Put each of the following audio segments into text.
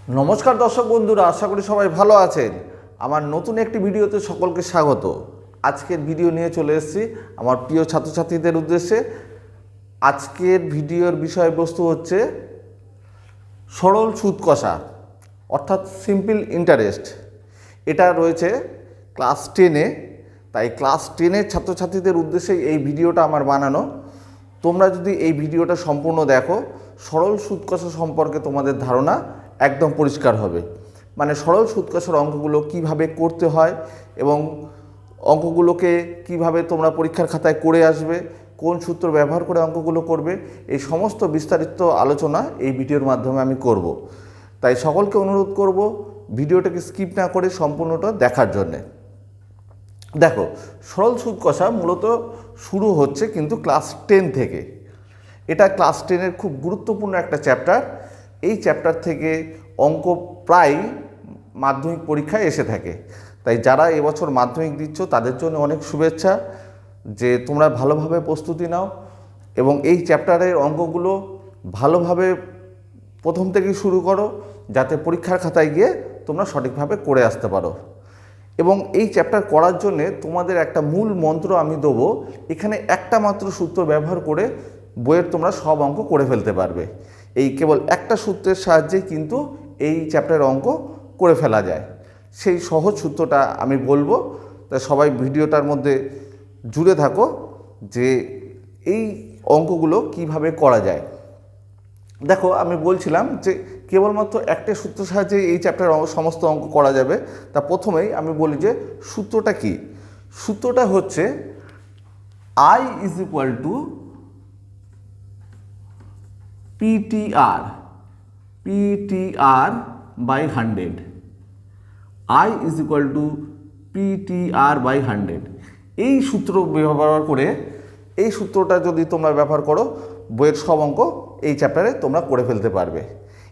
নমস্কার দর্শক বন্ধুরা, আশা করি সবাই ভালো আছেন। আমার নতুন একটি ভিডিওতে সকলকে স্বাগত। আজকের ভিডিও নিয়ে চলে এসেছি আমার প্রিয় ছাত্রছাত্রীদের উদ্দেশ্যে। আজকের ভিডিওর বিষয়বস্তু হচ্ছে সরল সুদ কষা অর্থাৎ সিম্পল ইন্টারেস্ট। এটা রয়েছে ক্লাস 10-এ, তাই ক্লাস 10-এর ছাত্রছাত্রীদের উদ্দেশ্যে এই ভিডিওটা আমার বানানো। তোমরা যদি এই ভিডিওটা সম্পূর্ণ দেখো, সরল সুদ কষা সম্পর্কে তোমাদের ধারণা একদম পরিষ্কার হবে। মানে সরল সুদ কষার অঙ্কগুলো কিভাবে করতে হয় এবং অঙ্কগুলোকে কিভাবে তোমরা পরীক্ষার খাতায় করে আসবে, কোন সূত্র ব্যবহার করে অঙ্কগুলো করবে, এই সমস্ত বিস্তারিত আলোচনা এই ভিডিওর মাধ্যমে আমি করব। তাই সকলকে অনুরোধ করব ভিডিওটাকে স্কিপ না করে সম্পূর্ণটা দেখার জন্যে। দেখো, সরল সুদ কষা মূলত শুরু হচ্ছে কিন্তু ক্লাস 10 থেকে। এটা ক্লাস 10-এর খুব গুরুত্বপূর্ণ একটা চ্যাপ্টার। এই চ্যাপ্টার থেকে অঙ্ক প্রায় মাধ্যমিক পরীক্ষায় এসে থাকে। তাই যারা এবছর মাধ্যমিক দিচ্ছ তাদের জন্য অনেক শুভেচ্ছা যে তোমরা ভালোভাবে প্রস্তুতি নাও এবং এই চ্যাপ্টারের অঙ্কগুলো ভালোভাবে প্রথম থেকেই শুরু করো, যাতে পরীক্ষার খাতায় গিয়ে তোমরা সঠিকভাবে করে আসতে পারো। এবং এই চ্যাপ্টার করার জন্যে তোমাদের একটা মূল মন্ত্র আমি দেবো। এখানে একটা মাত্র সূত্র ব্যবহার করে বইয়ের তোমরা সব অঙ্ক করে ফেলতে পারবে। এই কেবল একটা সূত্রের সাহায্যে কিন্তু এই চ্যাপ্টারের অঙ্ক করে ফেলা যায়। সেই সহজ সূত্রটা আমি বলবো, তাই সবাই ভিডিওটার মধ্যে জুড়ে থাকো যে এই অঙ্কগুলো কিভাবে করা যায়। দেখো, আমি বলছিলাম যে কেবলমাত্র একটা সূত্রের সাহায্যে এই চ্যাপ্টারের সমস্ত অঙ্ক করা যাবে। তা প্রথমেই আমি বলি যে সূত্রটা কি। সূত্রটা হচ্ছে I is equal to PTR by 100। I is equal to PTR by 100। এই সূত্র ব্যবহার করে, এই সূত্রটা যদি তোমরা ব্যবহার করো, বইয়ের সব অঙ্ক এই চ্যাপ্টারে তোমরা করে ফেলতে পারবে।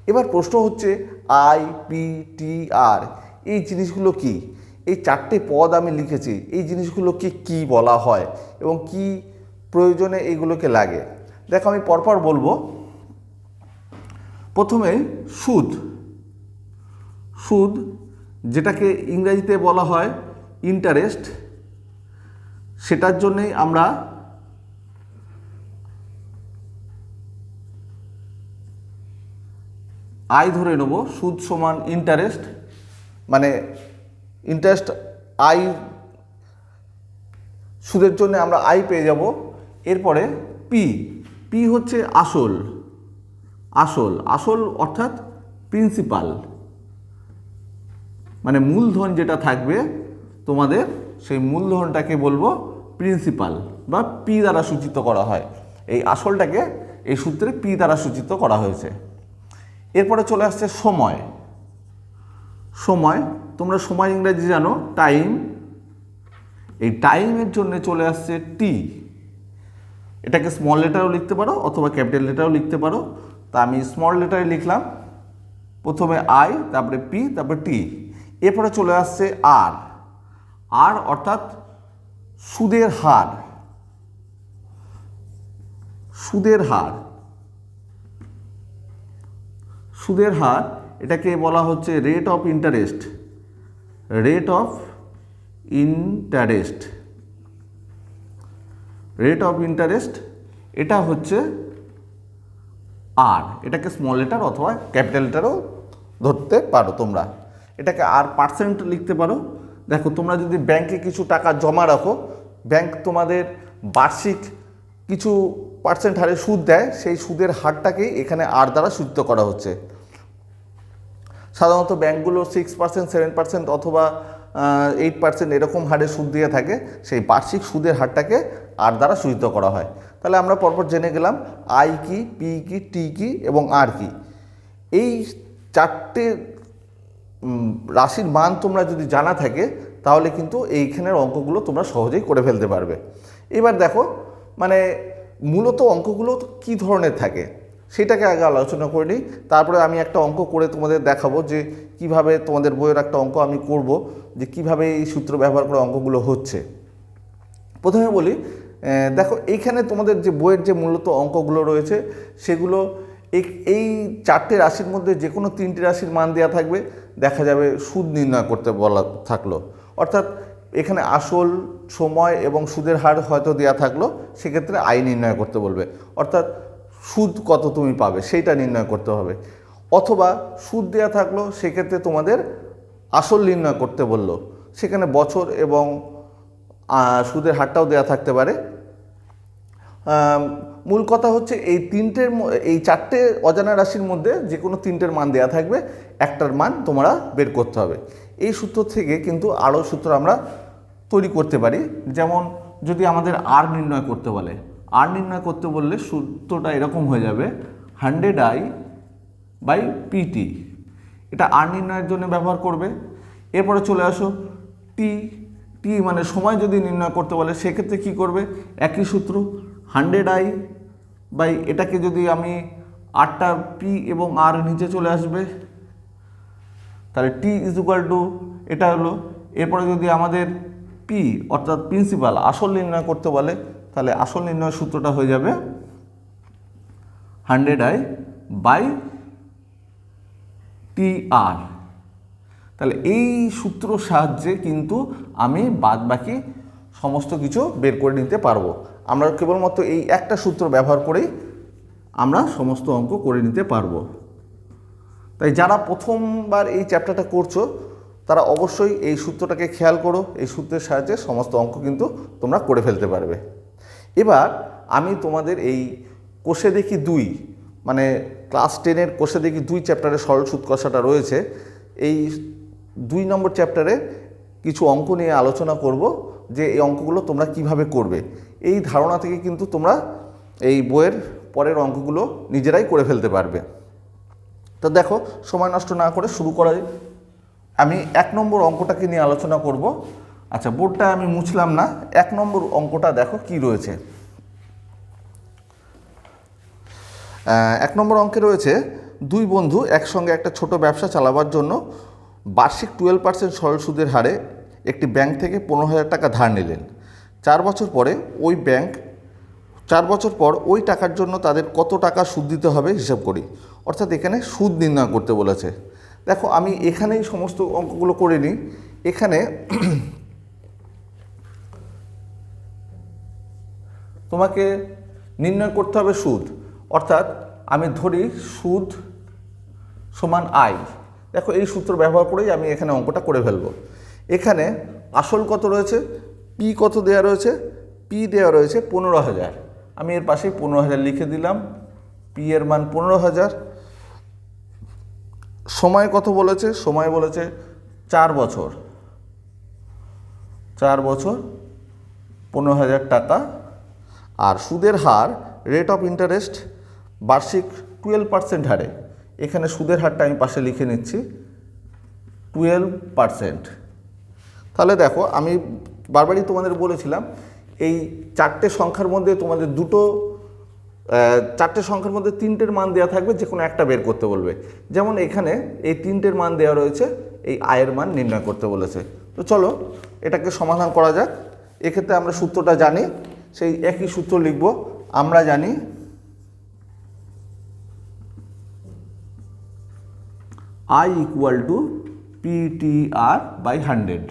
এবার প্রশ্ন হচ্ছে IPTR এই জিনিসগুলো কি? এই চারটে পদ আমি লিখেছি, এই জিনিসগুলোকে কি বলা হয় এবং কি প্রয়োজনে এইগুলোকে লাগে। দেখো, আমি পরপর বলবো। প্রথমে সুদ। সুদ যেটাকে ইংরেজিতে বলা হয় ইন্টারেস্ট, সেটার জন্যেই আমরা আই ধরে নেব। সুদ সমান ইন্টারেস্ট, মানে ইন্টারেস্ট আই, সুদের জন্য আমরা আই পেয়ে যাব। এরপরে পি। পি হচ্ছে আসল। আসল আসল অর্থাৎ প্রিন্সিপাল, মানে মূলধন যেটা থাকবে তোমাদের, সেই মূলধনটাকে বলবো প্রিন্সিপাল বা পি দ্বারা সূচিত করা হয়। এই আসলটাকে এই সূত্রে পি দ্বারা সূচিত করা হয়েছে। এরপরে চলে আসছে সময়। সময়, তোমরা সময় ইংরেজি জানো টাইম। এই টাইমের জন্য চলে আসছে টি। এটাকে স্মল লেটারও লিখতে পারো অথবা ক্যাপিটাল লেটারও লিখতে পারো। তা আমি স্মল লেটারে লিখলাম, প্রথমে আই, তারপরে পি, তারপরে টি। এরপরে চলে আসছে আর। আর অর্থাৎ সুদের হার। সুদের হার, সুদের হার, এটাকে বলা হচ্ছে rate of interest. Rate of interest, rate of interest, এটা হচ্ছে আর। এটাকে স্মল লেটার অথবা ক্যাপিটাল লেটারও ধরতে পারো তোমরা। এটাকে আর পার্সেন্ট লিখতে পারো। দেখো, তোমরা যদি ব্যাংকে কিছু টাকা জমা রাখো, ব্যাংক তোমাদের বার্ষিক কিছু পার্সেন্ট হারে সুদ দেয়, সেই সুদের হারটাকেই এখানে আর দ্বারা সূচিত করা হচ্ছে। সাধারণত ব্যাংকগুলো 6%, 7% অথবা 8% এরকম হারে সুদ দিয়ে থাকে। সেই বার্ষিক সুদের হারটাকে আর দ্বারা সূচিত করা হয়। তাহলে আমরা পরপর জেনে গেলাম আই কি, পি কি, টি কি এবং আর কি। এই চারটে রাশির মান তোমরা যদি জানা থাকে, তাহলে কিন্তু এইখানের অঙ্কগুলো তোমরা সহজেই করে ফেলতে পারবে। এবার দেখো, মানে মূলত অঙ্কগুলো কী ধরনের থাকে সেটাকে আগে আলোচনা করে নিই। তারপরে আমি একটা অঙ্ক করে তোমাদের দেখাবো যে কিভাবে তোমাদের বইয়ের একটা অঙ্ক আমি করব, যে কিভাবে এই সূত্র ব্যবহার করে অঙ্কগুলো হচ্ছে। প্রথমে বলি, দেখো এইখানে তোমাদের যে বইয়ের যে মূলত অঙ্কগুলো রয়েছে, সেগুলো এই চারটে রাশির মধ্যে যে কোনো তিনটি রাশির মান দেওয়া থাকবে, দেখা যাবে সুদ নির্ণয় করতে বলা থাকলো, অর্থাৎ এখানে আসল, সময় এবং সুদের হার হয়তো দেওয়া থাকলো, সেক্ষেত্রে আয় নির্ণয় করতে বলবে, অর্থাৎ সুদ কত তুমি পাবে সেইটা নির্ণয় করতে হবে। অথবা সুদ দেওয়া থাকলো, সেক্ষেত্রে তোমাদের আসল নির্ণয় করতে বললো, সেখানে বছর এবং সুদের হারটাও দেওয়া থাকতে পারে। মূল কথা হচ্ছে এই চারটে অজানা রাশির মধ্যে যে কোনো তিনটের মান দেওয়া থাকবে, একটার মান তোমরা বের করতে হবে। এই সূত্র থেকে কিন্তু আরও সূত্র আমরা তৈরি করতে পারি। যেমন যদি আমাদের আর নির্ণয় করতে বলে, আর নির্ণয় করতে বললে সূত্রটা এরকম হয়ে যাবে 100i/pt। এটা আর নির্ণয়ের জন্য ব্যবহার করবে। এরপরে চলে আসো টি মানে সময় যদি নির্ণয় করতে বলে, সেক্ষেত্রে কি করবে, একই সূত্র 100i এটাকে যদি আমি 8টা পি এবং আর নিচে চলে আসবে, তাহলে টি = এটা হলো। এরপরে যদি আমাদের পি অর্থাৎ প্রিন্সিপাল আসল নির্ণয় করতে বলে, তাহলে আসল নির্ণয়ের সূত্রটা হয়ে যাবে 100i/tr। তাহলে এই সূত্রর সাহায্যে কিন্তু আমি বাদবাকি সমস্ত কিছু বের করে নিতে পারবো। আমরা কেবলমাত্র এই একটা সূত্র ব্যবহার করেই আমরা সমস্ত অঙ্ক করে নিতে পারবো। তাই যারা প্রথমবার এই চ্যাপ্টারটা করছো, তারা অবশ্যই এই সূত্রটাকে খেয়াল করো। এই সূত্রের সাহায্যে সমস্ত অঙ্ক কিন্তু তোমরা করে ফেলতে পারবে। এবার আমি তোমাদের এই কোষে দেখি 2, মানে ক্লাস 10-এর কোষে দেখি 2 চ্যাপ্টারে সরল সুদ কষাটা রয়েছে, এই 2 নম্বর চ্যাপ্টারে কিছু অঙ্ক নিয়ে আলোচনা করব, যে এই অঙ্কগুলো তোমরা কিভাবে করবে। এই ধারণা থেকে কিন্তু তোমরা এই বইয়ের পরের অঙ্কগুলো নিজেরাই করে ফেলতে পারবে। তো দেখো, সময় নষ্ট না করে শুরু করা যায়। আমি 1 নম্বর অঙ্কটাকে নিয়ে আলোচনা করব। আচ্ছা, বোর্ডটা আমি মুছলাম না। 1 নম্বর অঙ্কটা দেখো কি রয়েছে। 1 নম্বর অঙ্কে রয়েছে, 2 বন্ধু একসঙ্গে একটা ছোট ব্যবসা চালাবার জন্য বার্ষিক 12% সরল সুদের হারে একটি ব্যাংক থেকে 15,000 টাকা ধার নিলেন। 4 বছর পর ওই টাকার জন্য তাদের কত টাকা সুদ দিতে হবে হিসাব করি। অর্থাৎ এখানে সুদ নির্ণয় করতে বলেছে। দেখো, আমি এখানেই সমস্ত অঙ্কগুলো করে নিই। এখানে তোমাকে নির্ণয় করতে হবে সুদ, অর্থাৎ আমি ধরি সুদ সমান আয়। দেখো, এই সূত্র ব্যবহার করেই আমি এখানে অঙ্কটা করে ফেলবো। এখানে আসল কত রয়েছে, পি কত দেওয়া রয়েছে, পি দেওয়া রয়েছে 15,000। আমি এর পাশেই 15,000 লিখে দিলাম। পি এর মান 15,000। সময় কত বলেছে, সময় বলেছে 4 বছর। 4 বছর 15,000 টাকা। আর সুদের হার রেট অফ ইন্টারেস্ট বার্ষিক 12% হারে। এখানে সুদের হারটা আমি পাশে লিখে নিচ্ছি 12%। তাহলে দেখো, আমি বারবারই তোমাদের বলেছিলাম, এই 4টে সংখ্যার মধ্যে তোমাদের 4টে সংখ্যার মধ্যে 3টের মান দেওয়া থাকবে, যে কোনো একটা বের করতে বলবে। যেমন এখানে এই 3টের মান দেওয়া রয়েছে, এই আয়ের মান নির্ণয় করতে বলেছে। তো চলো এটাকে সমাধান করা যাক। এক্ষেত্রে আমরা সূত্রটা জানি, সেই একই সূত্র লিখব। আমরা জানি I = PTR/100।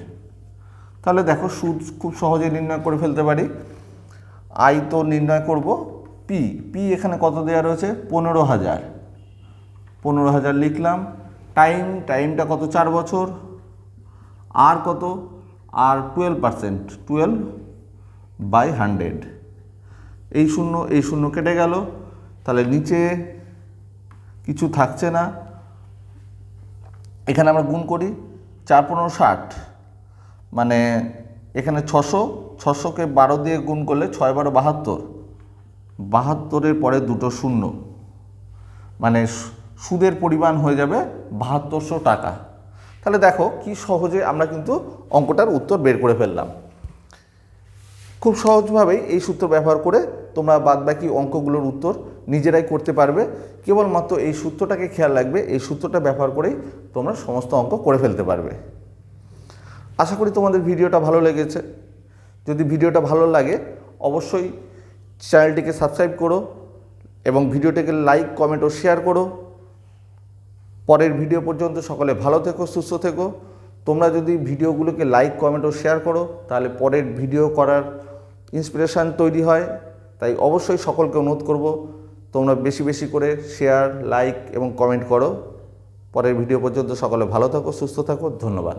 তাহলে দেখো, সুদ খুব সহজে নির্ণয় করে ফেলতে পারি। আই তো নির্ণয় করব, পি এখানে কত দেওয়া রয়েছে 15,000। 15,000 লিখলাম। টাইমটা কত, 4 বছর। আর কত, আর 12%, 12/100। এই শূন্য কেটে গেল। তাহলে নিচে কিছু থাকছে না। এখানে আমরা গুণ করি, 4 15 60, মানে এখানে 600কে 12 দিয়ে গুণ করলে 6 12 72। 72-এর পরে দুটো শূন্য, মানে সুদের পরিমাণ হয়ে যাবে 7200 টাকা। তাহলে দেখো কি সহজে আমরা কিন্তু অঙ্কটার উত্তর বের করে ফেললাম। খুব সহজভাবেই এই সূত্র ব্যবহার করে তোমরা বাদবাকি অঙ্কগুলোর উত্তর নিজেরাই করতে পারবে। কেবলমাত্র এই সূত্রটাকে খেয়াল রাখবে, এই সূত্রটা ব্যবহার করেই তোমরা সমস্ত অঙ্ক করে ফেলতে পারবে। আশা করি তোমাদের ভিডিওটা ভালো লেগেছে। যদি ভিডিওটা ভালো লাগে, অবশ্যই চ্যানেলটিকে সাবস্ক্রাইব করো, এবং ভিডিওটিকে লাইক, কমেন্ট ও শেয়ার করো। পরের ভিডিও পর্যন্ত সকলে ভালো থেকো, সুস্থ থেকো। তোমরা যদি ভিডিওগুলোকে লাইক, কমেন্ট ও শেয়ার করো তাহলে পরের ভিডিও করার ইন্সপিরেশান তৈরি হয়। তাই অবশ্যই সকলকে অনুরোধ করব তোমরা বেশি বেশি করে শেয়ার, লাইক এবং কমেন্ট করো। পরের ভিডিও পর্যন্ত সকলে ভালো থাকো, সুস্থ থাকো। ধন্যবাদ।